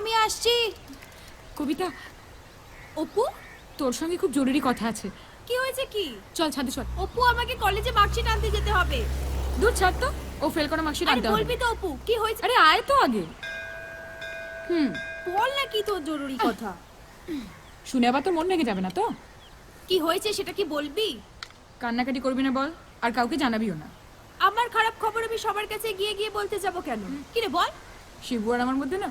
আমি আসছি। কবিতা, অপু, তোর সঙ্গে খুব জরুরি কথা আছে। কি হয়েছে কি? চল ছাদে চল। অপু, আমাকে কলেজে মার্কশিট আনতে যেতে হবে। দূর ছাড় তো, ও ফেল করা মার্কশিট আরে আনতে হবে। বলবি তো অপু, কি হয়েছে? আরে আয় তো আগে। বল না কি তোর জরুরি কথা। শুনে আবার তোর মন ভেঙে যাবে না তো? কি হয়েছে সেটা কি বলবি? কান্নাকাটি করবি না বল, আর কাউকে জানাবিও না। আমার খারাপ খবর আমি সবার কাছে গিয়ে গিয়ে বলতে যাব কেন? কি রে বল। শিবু আর আমার মধ্যে না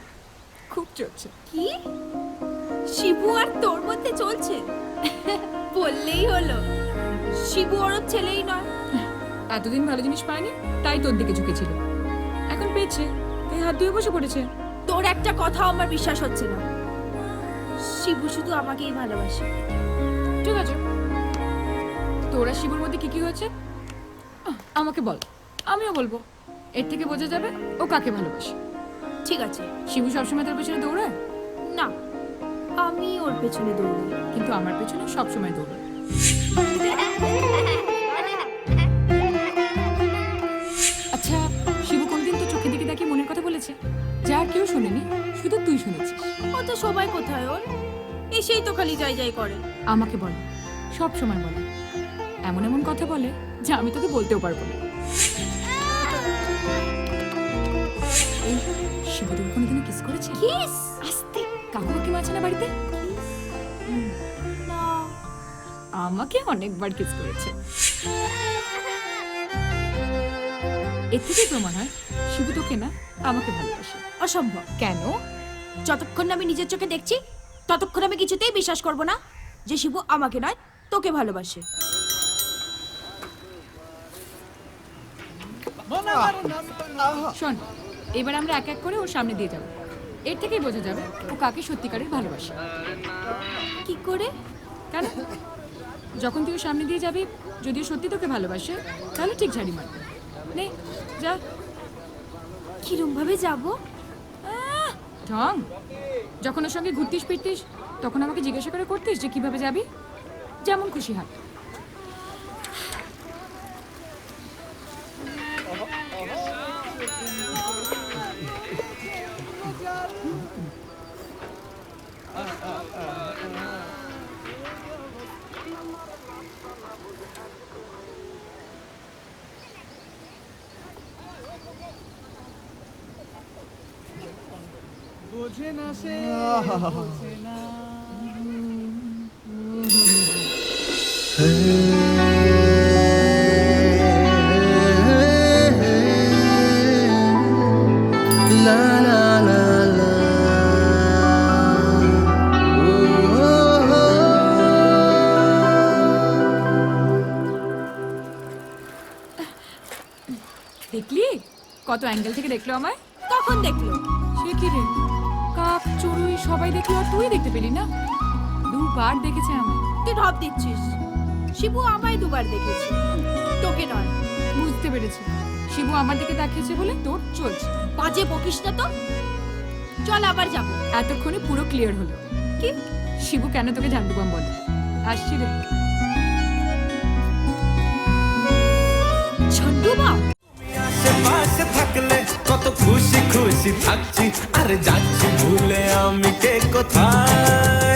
খুব চলছে। কি? শিবু আর তোর মধ্যে চলছে? বললেই হলো। শিবু ওর ছেলেই নয়। এতদিন ভালো জিনিস পায়নি, তাই তোর দিকে ঝুঁকেছিল। এখন পেয়েছে, তাই হাত ধুয়ে বসে পড়েছে। তোর একটা কথা আমার বিশ্বাস হচ্ছে না। শিবু শুধু আমাকেই ভালোবাসে। ঠিক আছে, তোরা শিবুর মধ্যে কি কি হয়েছে আমাকে বল, আমিও বলবো। এর থেকে বোঝা যাবে ও কাকে ভালোবাসে। ঠিক আছে। শিবু সবসময় তোর পেছনে দৌড়ায়? না, আমি ওর পেছনে দৌড়াই। কিন্তু আমার পেছনে সবসময় দৌড়ায়। আচ্ছা, শিবু কোনদিন তো চোখে দিকে তাকিয়ে মনের কথা বলেছে? যা আর কেউ শোনেনি, শুধু তুই শুনেছিস। ও তো সময় কোথায় ওর? এসেই তো খালি যাই যাই করে। আমাকে বল, সব সময় বলে। এমন এমন কথা বলে যা আমি তোকে বলতেও পারবো না। এই, শিবু তোকে কোনোদিনও কিস করেছে? কিস? আস্তে, কাকু কাকিমা আছে না বাড়িতে? না। আমাকে অনেকবার কিস করেছে। এর থেকে প্রমাণ হয় শিবু তোকে না, আমাকে ভালোবাসে। অসম্ভব। কেন? যতক্ষণ না আমি নিজের চোখে দেখছি ততক্ষণ আমি কিছুতেই বিশ্বাস করব না যে শিবু আমাকে নয় তোকে ভালোবাসে। শোন, এবার আমরা এক এক করে ওর সামনে দিয়ে যাব। এর থেকেই বোঝা যাবে ও কাকে সত্যিকারের ভালোবাসে। কি করে? কেন? যখন তুই ওর সামনে দিয়ে যাবি, যদি ও সত্যি তোকে ভালোবাসে তাহলে ঠিক ঝাড়ি মারবে। নে যা। কিরম ভাবে যাব? ঢং, যখন ওর সঙ্গে ঘুরতিস ফিরতিস তখন আমাকে জিজ্ঞাসা করে করতিস যে কিভাবে যাবি। যেমন খুশি হাত। বোঝে না সে, বোঝে না। La la la la. দেখলি কত অ্যাঙ্গেল থেকে দেখলো আমায়? কখন দেখলো? সে কি রে, কাক চড়ুই সবাই দেখলো আর তুই দেখতে পেলি না? দুবার দেখেছে আমায়। তুই ঢপ দিচ্ছিস। শিবু আমায় দুবার দেখেছে, তোকে নয়। বুঝতে পেরেছি, শিবু আমার দিকে তাকিয়েছে বলে তোর চলছে। বাজে বকিস না তো। চল আবার যাব। এতক্ষণে পুরো ক্লিয়ার হলো কি? শিবু কেন তোকে ঝান্ডুবাম বলে। আসছি রে। ঝন্ডুবাম? আশেপাশে থাকলে কত খুশি খুশি থাকছি, আরে যাচ্ছি ভুলে আমি কে কোথায়।